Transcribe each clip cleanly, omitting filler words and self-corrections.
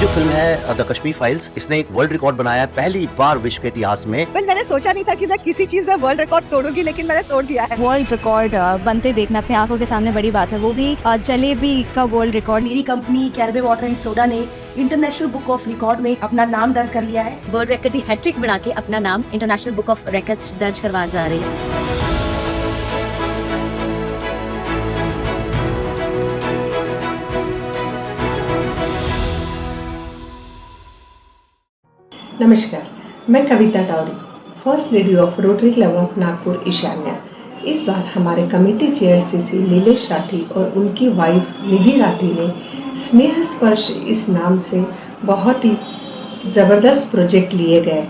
Film है the Kashmir files, इसने एक वर्ल्ड रिकॉर्ड बनाया है पहली बार विश्व के इतिहास में। मैंने सोचा नहीं था कि मैं किसी चीज में वर्ल्ड रिकॉर्ड तोड़ूंगी, लेकिन मैंने तोड़ दिया है। वर्ल्ड रिकॉर्ड बनते देखना अपने आंखों के सामने बड़ी बात है, वो भी जलेबी का वर्ल्ड रिकॉर्ड। मेरी कंपनी कैलवे वाटर एंड सोडा ने इंटरनेशनल बुक ऑफ रिकॉर्ड में अपना नाम दर्ज कर लिया है। वर्ल्ड रिकॉर्ड की हैट्रिक बना के अपना नाम इंटरनेशनल बुक ऑफ रिकॉर्ड्स दर्ज करवा जा रही है। नमस्कार, मैं Kavita Tawari, first lady of Rotary Club of Nagpur Ishanya. इस बार हमारे committee chair CC Nilesh Rathi और उनकी वाइफ निधि राठी ने स्नेह स्पर्श इस नाम से बहुत ही ज़बरदस्त प्रोजेक्ट लिए गए।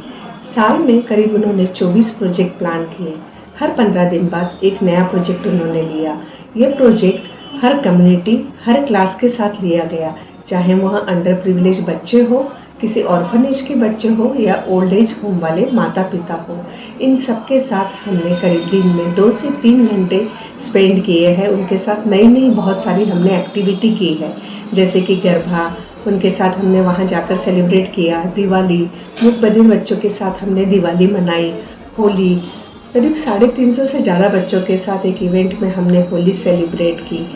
साल में करीब उन्होंने 24 प्रोजेक्ट प्लान किए। हर 15 दिन बाद एक नया प्रोजेक्ट उन्होंने लिया। ये प्रोजेक्ट हर कम्युनिटी, हर क्लास के साथ लिया गया, चाहे वह अंडर प्रिविलेज बच्चे हो, किसी ऑर्फनेज के बच्चे हो या ओल्ड एज होम वाले माता पिता हो। इन सब के साथ हमने करीब दिन में 2 से 3 घंटे स्पेंड किए हैं। उनके साथ नई नई बहुत सारी हमने एक्टिविटी की है, जैसे कि गरबा, उनके साथ हमने वहाँ जाकर सेलिब्रेट किया। दिवाली, मूकबधिर बच्चों के साथ हमने दिवाली मनाई। होली, करीब 350 से ज़्यादा बच्चों के साथ एक इवेंट में हमने होली सेलिब्रेट की।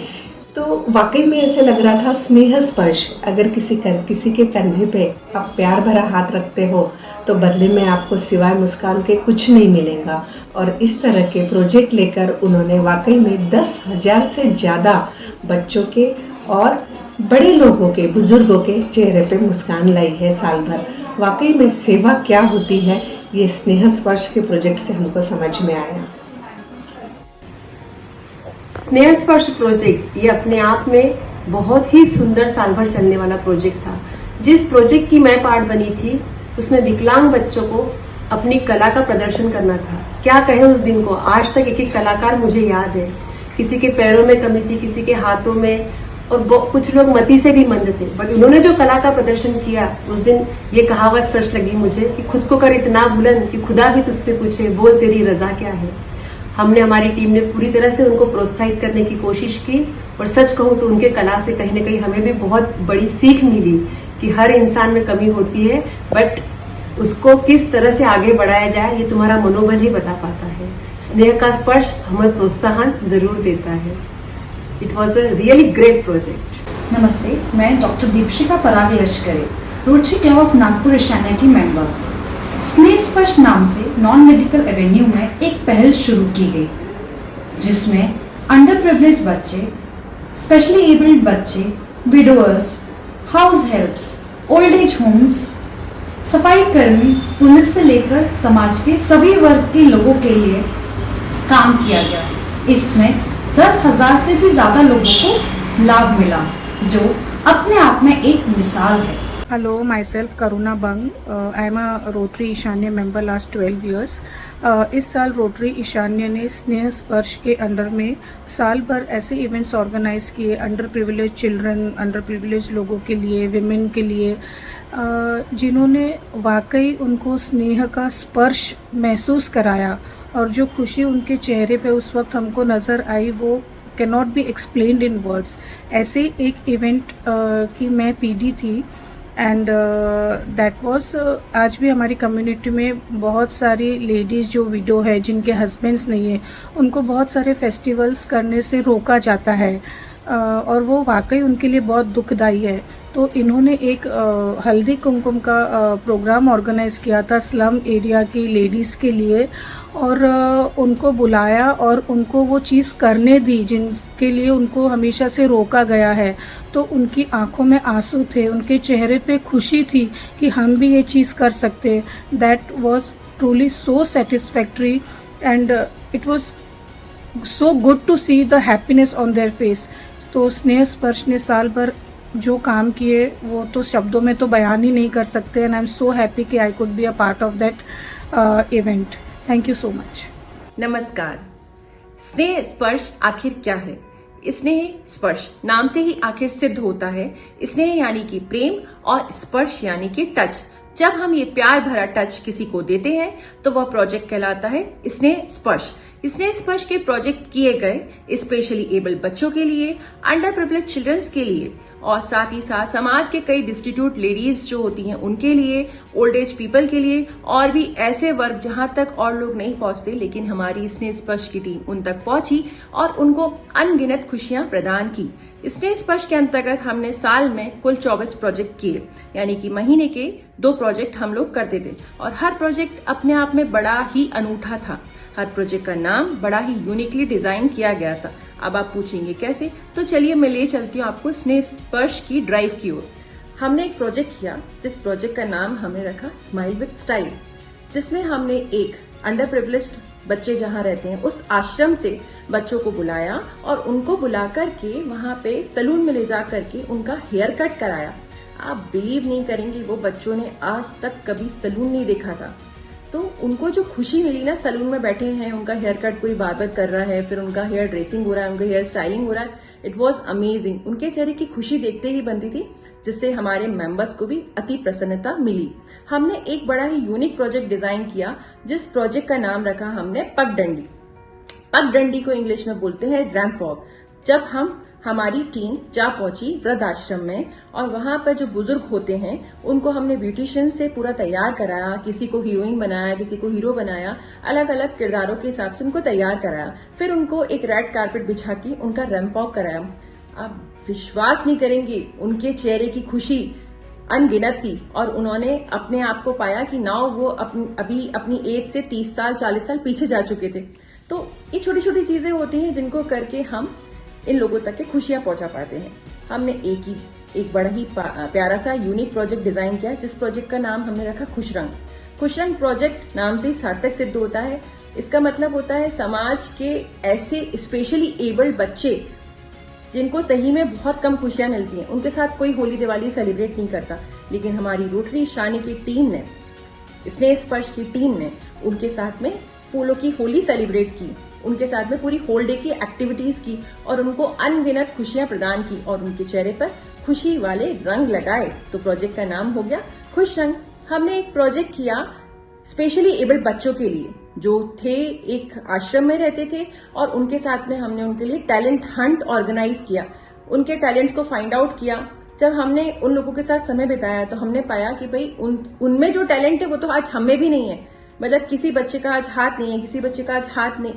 तो वाकई में ऐसे लग रहा था स्नेह स्पर्श। अगर किसी के कंधे पे आप प्यार भरा हाथ रखते हो तो बदले में आपको सिवाय मुस्कान के कुछ नहीं मिलेगा। और इस तरह के प्रोजेक्ट लेकर उन्होंने वाकई में 10,000 से ज़्यादा बच्चों के और बड़े लोगों के, बुजुर्गों के चेहरे पे मुस्कान लाई है साल भर। वाकई में सेवा क्या होती है, ये स्नेह स्पर्श के प्रोजेक्ट से हमको समझ में आया। स्नेह स्पर्श प्रोजेक्ट ये अपने आप में बहुत ही सुंदर साल भर चलने वाला प्रोजेक्ट था। जिस प्रोजेक्ट की मैं पार्ट बनी थी उसमें विकलांग बच्चों को अपनी कला का प्रदर्शन करना था। क्या कहे उस दिन को, आज तक एक एक कलाकार मुझे याद है। किसी के पैरों में कमी थी, किसी के हाथों में, और कुछ लोग मति से भी मंद थे, बट उन्होंने जो कला का प्रदर्शन किया उस दिन, ये कहावत सच लगी मुझे कि खुद को कर इतना बुलंद कि खुदा भी तुझसे पूछे बोल तेरी रजा क्या है। हमने, हमारी टीम ने पूरी तरह से उनको प्रोत्साहित करने की कोशिश की, और सच कहूं तो उनके कला से कहीं न कहीं हमें भी बहुत बड़ी सीख मिली कि हर इंसान में कमी होती है, बट उसको किस तरह से आगे बढ़ाया जाए ये तुम्हारा मनोबल ही बता पाता है। स्नेह का स्पर्श हमें प्रोत्साहन जरूर देता है। It was a really great project. नमस्ते, मैं doctor Deepshika Parag Lashkare, Rotary Club of Nagpur Ishanya की मेंबर। स्नेह स्पर्श नाम से नॉन मेडिकल एवेन्यू में एक पहल शुरू की गई, जिसमें अंडर प्रिविलेज बच्चे, स्पेशली एबल्ड बच्चे, widowers, house helps, old age homes, सफाई कर्मी, पुलिस से लेकर समाज के सभी वर्ग के लोगों के लिए काम किया गया। इसमें 10,000 से भी ज़्यादा लोगों को लाभ मिला, जो अपने आप में एक मिसाल है। Hello, myself Karuna Bang. I am a Rotary ईशान्य member last 12 years. इस साल रोटरी ईशान्य ने स्नेह स्पर्श के अंडर में साल भर ऐसे इवेंट्स ऑर्गेनाइज किए under privilege children, under privilege लोगों के लिए, विमेन के लिए, जिन्होंने वाकई उनको स्नेह का स्पर्श महसूस कराया। और जो खुशी उनके चेहरे पे उस वक्त हमको नज़र आई वो can not be explained in words. ऐसे एक इवेंट की मैं पीडी थी, एंड दैट वाज, आज भी हमारी कम्युनिटी में बहुत सारी लेडीज़ जो विडो है, जिनके हस्बैंड्स नहीं है, उनको बहुत सारे फेस्टिवल्स करने से रोका जाता है, और वो वाकई उनके लिए बहुत दुखदाई है। तो इन्होंने एक हल्दी कुमकुम का प्रोग्राम ऑर्गेनाइज़ किया था स्लम एरिया की लेडीज़ के लिए, और उनको बुलाया और उनको वो चीज़ करने दी जिनके लिए उनको हमेशा से रोका गया है। तो उनकी आंखों में आंसू थे, उनके चेहरे पे खुशी थी कि हम भी ये चीज़ कर सकते। That was truly so satisfactory, and it was so good to see the happiness on their face. तो स्नेह स्पर्श ने साल भर जो काम किए वो तो शब्दों में तो बयान ही नहीं कर सकते, and I am so happy कि I could be a part of that event. Thank you so much. नमस्कार। स्नेह स्पर्श आखिर क्या है? स्नेह स्पर्श नाम से ही आखिर सिद्ध होता है। स्नेह यानी कि प्रेम और स्पर्श यानी कि टच। जब हम ये प्यार भरा टच किसी को देते हैं तो वह प्रोजेक्ट कहलाता है स्नेह स्पर्श। स्नेह स्पर्श के प्रोजेक्ट किए गए स्पेशली एबल्ड बच्चों के लिए, अंडर प्रिविलेज चिल्ड्रंस के लिए और साथ ही साथ समाज के कई डिस्टिट्यूट लेडीज जो होती हैं उनके लिए, ओल्ड एज पीपल के लिए और भी ऐसे वर्ग जहां तक और लोग नहीं पहुंचते, लेकिन हमारी स्नेह स्पर्श की टीम उन तक पहुंची और उनको अनगिनत खुशियां प्रदान की। स्नेह स्पर्श के अंतर्गत हमने साल में कुल 24 प्रोजेक्ट किए, यानी कि महीने के 2 प्रोजेक्ट हम लोग करते थे और हर प्रोजेक्ट अपने आप में बड़ा ही अनूठा था। हर प्रोजेक्ट का नाम बड़ा ही यूनिकली डिजाइन किया गया था। अब आप पूछेंगे कैसे, तो चलिए मैं ले चलती हूँ आपको स्नेह स्पर्श की ड्राइव की ओर। हमने एक प्रोजेक्ट किया जिस प्रोजेक्ट का नाम हमने रखा स्माइल विद स्टाइल, जिसमें हमने एक अंडर प्रिविलेज्ड बच्चे जहां रहते हैं उस आश्रम से बच्चों को बुलाया और उनको बुला करके वहां पे सैलून में ले जा करके उनका हेयर कट कराया। आप बिलीव नहीं करेंगे, वो बच्चों ने आज तक कभी सैलून नहीं देखा था। तो उनको जो खुशी मिली ना, सैलून में बैठे हैं, उनका हेयर कट कोई बार्बर कर रहा है, फिर उनका हेयर ड्रेसिंग हो रहा है, उनका हेयर स्टाइलिंग हो रहा है, इट वॉज अमेजिंग। उनके चेहरे की खुशी देखते ही बनती थी, जिससे हमारे मेंबर्स को भी अति प्रसन्नता मिली। हमने एक बड़ा ही यूनिक प्रोजेक्ट डिजाइन किया, जिस प्रोजेक्ट का नाम रखा हमने पगडंडी। पगडंडी को इंग्लिश में बोलते हैं रैंप वॉक। जब हमारी टीम जा पहुंची वृद्ध आश्रम में और वहां पर जो बुजुर्ग होते हैं उनको हमने ब्यूटिशियन से पूरा तैयार कराया, किसी को हीरोइन बनाया, किसी को हीरो बनाया, अलग अलग किरदारों के हिसाब से उनको तैयार कराया। फिर उनको एक रेड कारपेट बिछा के उनका रैंप वॉक कराया। आप विश्वास नहीं करेंगे, उनके चेहरे की खुशी अनगिनत थी और उन्होंने अपने आप को पाया कि नाउ वो अभी अपनी एज से 30 साल 40 साल पीछे जा चुके थे। तो ये छोटी छोटी चीजें होती हैं जिनको करके हम इन लोगों तक के खुशियां पहुंचा पाते हैं। हमने एक बड़ा ही प्यारा सा यूनिक प्रोजेक्ट डिजाइन किया, जिस प्रोजेक्ट का नाम हमने रखा खुश रंग। खुश रंग प्रोजेक्ट नाम से ही सार्थक सिद्ध होता है। इसका मतलब होता है समाज के ऐसे स्पेशली एबल्ड बच्चे जिनको सही में बहुत कम खुशियां मिलती हैं, उनके साथ कोई होली दिवाली सेलिब्रेट नहीं करता, लेकिन हमारी रोटरी ईशान्य की टीम ने, स्नेह स्पर्श की टीम ने उनके साथ में फूलों की होली सेलिब्रेट की, उनके साथ में पूरी होल डे की एक्टिविटीज की और उनको अनगिनत खुशियां प्रदान की और उनके चेहरे पर खुशी वाले रंग लगाए। तो प्रोजेक्ट का नाम हो गया खुश रंग। हमने एक प्रोजेक्ट किया स्पेशली एबल्ड बच्चों के लिए जो थे, एक आश्रम में रहते थे और उनके साथ में हमने उनके लिए टैलेंट हंट ऑर्गेनाइज किया, उनके टैलेंट्स को फाइंड आउट किया। जब हमने उन लोगों के साथ समय बिताया तो हमने पाया कि भाई उनमें जो टैलेंट है वो तो आज हमें भी नहीं है। मतलब किसी बच्चे का आज हाथ नहीं है, किसी बच्चे का आज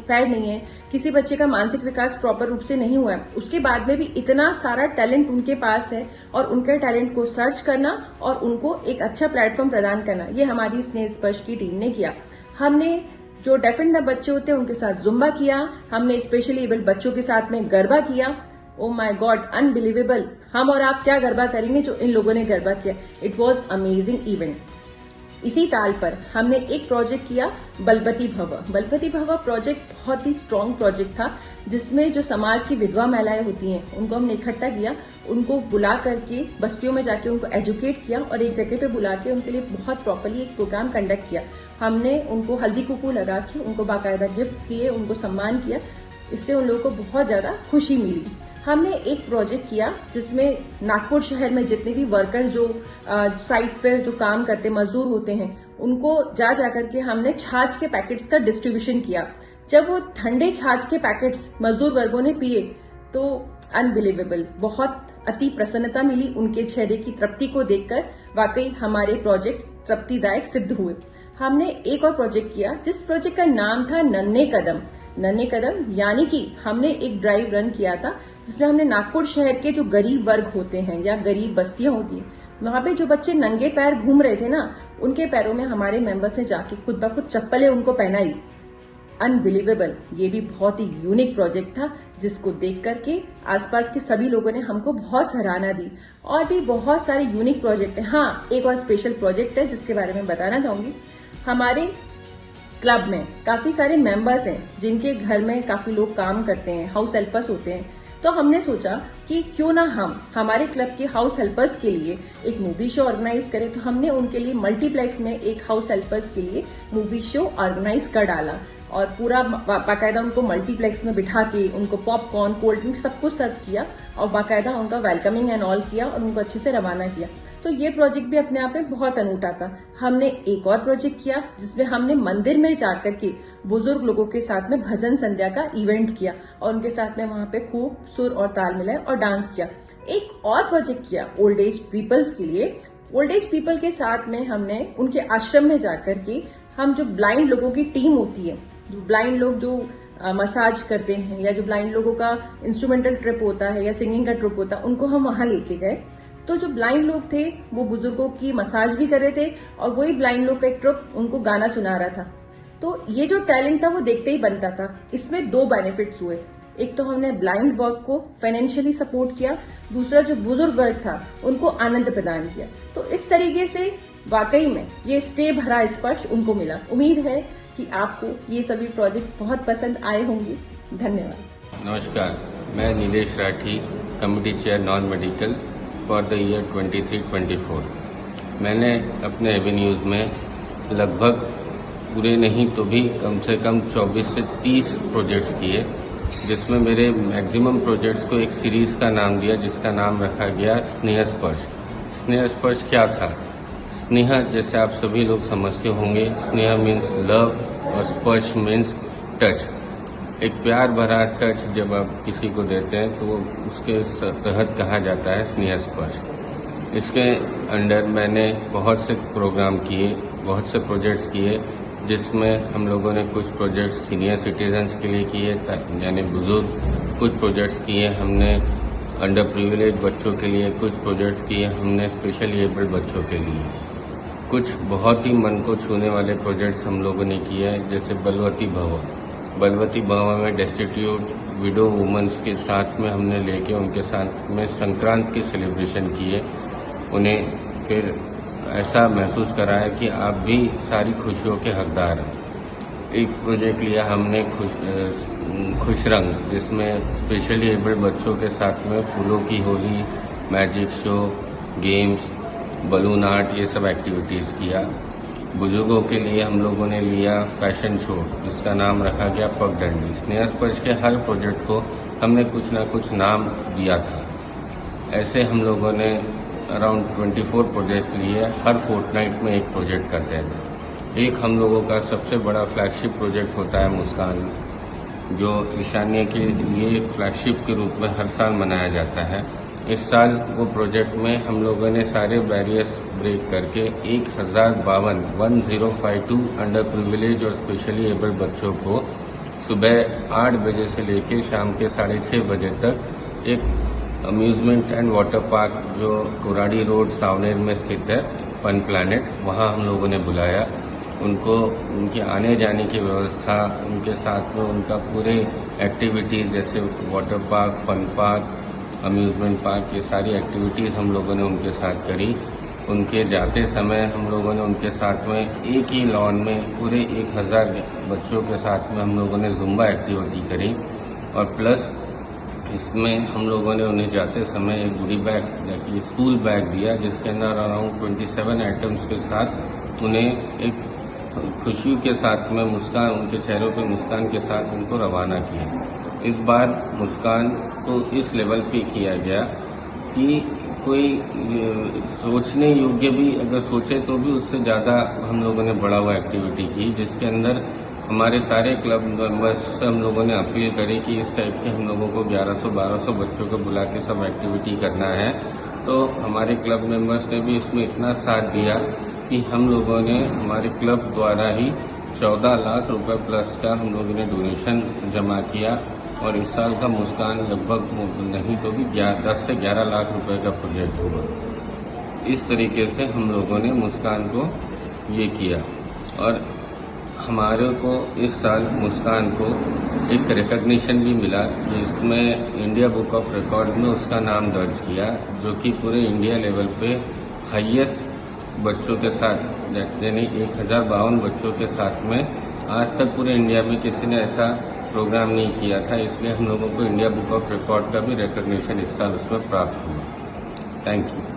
पैर नहीं है, किसी बच्चे का मानसिक विकास प्रॉपर रूप से नहीं हुआ है, उसके बाद में भी इतना सारा टैलेंट उनके पास है और उनके टैलेंट को सर्च करना और उनको एक अच्छा प्लेटफॉर्म प्रदान करना, ये हमारी स्नेह स्पर्श की टीम ने किया। हमने जो डेफ एंड डफ बच्चे होते हैं उनके साथ जुम्बा किया, हमने स्पेशली एबल्ड बच्चों के साथ में गरबा किया। ओ माय गॉड, अनबिलीवेबल, हम और आप क्या गरबा करेंगे जो इन लोगों ने गरबा किया। It was amazing event. इसी ताल पर हमने एक प्रोजेक्ट किया बलपति भव। बलपति भव प्रोजेक्ट बहुत ही स्ट्रॉन्ग प्रोजेक्ट था, जिसमें जो समाज की विधवा महिलाएं होती हैं उनको हमने इकट्ठा किया, उनको बुला करके बस्तियों में जाके उनको एजुकेट किया और एक जगह पे बुला के उनके लिए बहुत प्रॉपरली एक प्रोग्राम कंडक्ट किया। हमने उनको हल्दी कुकू लगा के उनको बाकायदा गिफ्ट दिए, उनको सम्मान किया। इससे उन लोगों को बहुत ज्यादा खुशी मिली। हमने एक प्रोजेक्ट किया जिसमें नागपुर शहर में जितने भी वर्कर जो साइट पर जो काम करते मजदूर होते हैं उनको जा करके हमने छाछ के पैकेट्स का डिस्ट्रीब्यूशन किया। जब वो ठंडे छाछ के पैकेट्स मजदूर वर्गों ने पिए तो अनबिलीवेबल, बहुत अति प्रसन्नता मिली। उनके चेहरे की तृप्ति को देखकर वाकई हमारे प्रोजेक्ट तृप्तिदायक सिद्ध हुए। हमने एक और प्रोजेक्ट किया जिस प्रोजेक्ट का नाम था नन्हे कदम। नन्हे कदम यानी कि हमने एक ड्राइव रन किया था जिसमें हमने नागपुर शहर के जो गरीब वर्ग होते हैं या गरीब बस्तियां होती हैं, वहां पे जो बच्चे नंगे पैर घूम रहे थे ना, उनके पैरों में हमारे मेंबर्स ने जाके खुद ब खुद चप्पलें उनको पहनाई। अनबिलीवेबल, ये भी बहुत ही यूनिक प्रोजेक्ट था जिसको देख करके आसपास के सभी लोगों ने हमको बहुत सराहना दी। और भी बहुत सारे यूनिक प्रोजेक्ट है। हाँ, एक और स्पेशल प्रोजेक्ट है जिसके बारे में बताना चाहूंगी। हमारे क्लब में काफी सारे मेंबर्स हैं जिनके घर में काफी लोग काम करते हैं, हाउस हेल्पर्स होते हैं। तो हमने सोचा कि क्यों ना हम हमारे क्लब के हाउस हेल्पर्स के लिए एक मूवी शो ऑर्गेनाइज करें। तो हमने उनके लिए मल्टीप्लेक्स में एक हाउस हेल्पर्स के लिए मूवी शो ऑर्गेनाइज कर डाला और पूरा बाकायदा उनको मल्टीप्लेक्स में बिठा के उनको पॉपकॉर्न, कोल्ड ड्रिंक सब कुछ सर्व किया और बाकायदा उनका वेलकमिंग एंड ऑल किया और उनको अच्छे से रवाना किया। तो ये प्रोजेक्ट भी अपने आप में बहुत अनूठा था। हमने एक और प्रोजेक्ट किया जिसमें हमने मंदिर में जाकर के बुजुर्ग लोगों के साथ में भजन संध्या का इवेंट किया और उनके साथ में वहां पे खूब सुर और ताल मिलाए और डांस किया। एक और प्रोजेक्ट किया ओल्ड एज पीपल्स के लिए। ओल्ड एज पीपल के साथ में हमने उनके आश्रम में जाकर के हम जो ब्लाइंड लोगों की टीम होती है, जो ब्लाइंड लोग जो मसाज करते हैं या जो ब्लाइंड लोगों का इंस्ट्रूमेंटल ट्रिप होता है या सिंगिंग का ट्रिप होता है, उनको हम वहां लेके गए। तो जो ब्लाइंड लोग थे वो बुजुर्गों की मसाज भी कर रहे थे और वही ब्लाइंड लोग का एक ट्रिप उनको गाना सुना रहा था। तो ये जो टैलेंट था वो देखते ही बनता था। इसमें 2 बेनिफिट्स हुए। एक तो हमने ब्लाइंड वर्क को फाइनेंशियली सपोर्ट किया, दूसरा जो बुजुर्ग वर्ग था उनको आनंद प्रदान किया। तो इस तरीके से वाकई में ये स्टे भरा स्पर्श उनको मिला। उम्मीद है कि आपको ये सभी प्रोजेक्ट्स बहुत पसंद आए होंगे। धन्यवाद। नमस्कार, मैं Nilesh Rathi, committee chair non medical for the year 23-24। मैंने अपने एवेन्यूज़ में लगभग पूरे नहीं तो भी कम से कम 24 से 30 प्रोजेक्ट्स किए, जिसमें मेरे मैक्सिमम प्रोजेक्ट्स को एक सीरीज़ का नाम दिया जिसका नाम रखा गया स्नेह स्पर्श। स्नेह स्पर्श क्या था? स्नेह जैसे आप सभी लोग समझते होंगे, स्नेह मीन्स लव और स्पर्श मीन्स टच। एक प्यार भरा टच जब आप किसी को देते हैं तो उसके तहत कहा जाता है स्नेह स्पर्श। इसके अंडर मैंने बहुत से प्रोग्राम किए, बहुत से प्रोजेक्ट्स किए, जिसमें हम लोगों ने कुछ प्रोजेक्ट्स सीनियर सिटीजन्स के लिए किए यानी बुजुर्ग, कुछ प्रोजेक्ट्स किए हमने अंडर प्रिविलेज बच्चों के लिए, कुछ प्रोजेक्ट्स किए हमने स्पेशली एबल्ड बच्चों के लिए। कुछ बहुत ही मन को छूने वाले प्रोजेक्ट्स हम लोगों ने किए हैं, जैसे बलवती भवन। बलवती भवन में डेस्टिट्यूट विडो वुमेंस के साथ में हमने लेके उनके साथ में संक्रांत की सेलिब्रेशन किए। उन्हें फिर ऐसा महसूस कराया कि आप भी सारी खुशियों के हकदार हैं। एक प्रोजेक्ट लिया हमने खुश रंग, जिसमें स्पेशली एबल्ड बच्चों के साथ में फूलों की Holi, magic show, games, balloon art, ये सब एक्टिविटीज़ किया। बुजुर्गों के लिए हम लोगों ने लिया फैशन शो, जिसका नाम रखा गया पगडंडी। स्नेह स्पर्श के हर प्रोजेक्ट को हमने कुछ ना कुछ नाम दिया था। ऐसे हम लोगों ने अराउंड 24 प्रोजेक्ट्स लिए। हर फोर्टनाइट में एक प्रोजेक्ट करते थे। एक हम लोगों का सबसे बड़ा फ्लैगशिप प्रोजेक्ट होता है मुस्कान, जो ईशान्य के लिए फ्लैगशिप के रूप में हर साल मनाया जाता है। इस साल वो प्रोजेक्ट में हम लोगों ने सारे बैरियर्स ब्रेक करके 1052 अंडर प्रिविलेज और स्पेशली एबल्ड बच्चों को सुबह 8 बजे से लेकर शाम के 6:30 बजे तक एक अम्यूज़मेंट एंड वाटर पार्क जो कुराड़ी रोड सावनेर में स्थित है, फन प्लैनेट, वहाँ हम लोगों ने बुलाया। उनको उनके आने जाने की व्यवस्था, उनके साथ में उनका पूरे एक्टिविटीज़ जैसे water park, fun park, amusement park, ये सारी एक्टिविटीज़ हम लोगों ने उनके साथ करी। उनके जाते समय हम लोगों ने उनके साथ में एक ही लॉन में पूरे 1000 बच्चों के साथ में हम लोगों ने जुम्बा एक्टिविटी करी। और प्लस इसमें हम लोगों ने उन्हें जाते समय एक गुडी बैग, स्कूल बैग दिया, जिसके अंदर अराउंड 27 आइटम्स के साथ उन्हें एक खुशी के साथ में मुस्कान, उनके चेहरों पे मुस्कान के साथ उनको रवाना किया। इस बार मुस्कान को इस लेवल पे किया गया कि कोई सोचने योग्य भी अगर सोचे तो भी उससे ज़्यादा हम लोगों ने बड़ा हुआ एक्टिविटी की, जिसके अंदर हमारे सारे क्लब मेंबर्स से हम लोगों ने अपील करी कि इस टाइप के हम लोगों को 1100-1200 बच्चों को बुला के सब एक्टिविटी करना है। तो हमारे क्लब मेंबर्स ने भी इसमें इतना साथ दिया कि हम लोगों ने हमारे क्लब द्वारा ही 14 लाख रुपए प्लस का हम लोगों ने डोनेशन जमा किया। और इस साल का मुस्कान लगभग नहीं तो भी 10 से 11 लाख रुपए का प्रोजेक्ट होगा। इस तरीके से हम लोगों ने मुस्कान को ये किया। और हमारे को इस साल मुस्कान को एक रिकग्निशन भी मिला, जिसमें इंडिया बुक ऑफ रिकॉर्ड में उसका नाम दर्ज किया, जो कि पूरे इंडिया लेवल पे हाईएस्ट बच्चों के साथ, यानी 1052 बच्चों के साथ में आज तक पूरे इंडिया में किसी ने ऐसा प्रोग्राम नहीं किया था। इसलिए हम लोगों को इंडिया बुक ऑफ रिकॉर्ड का भी रिकग्निशन इस साल उसमें प्राप्त हुआ। Thank you.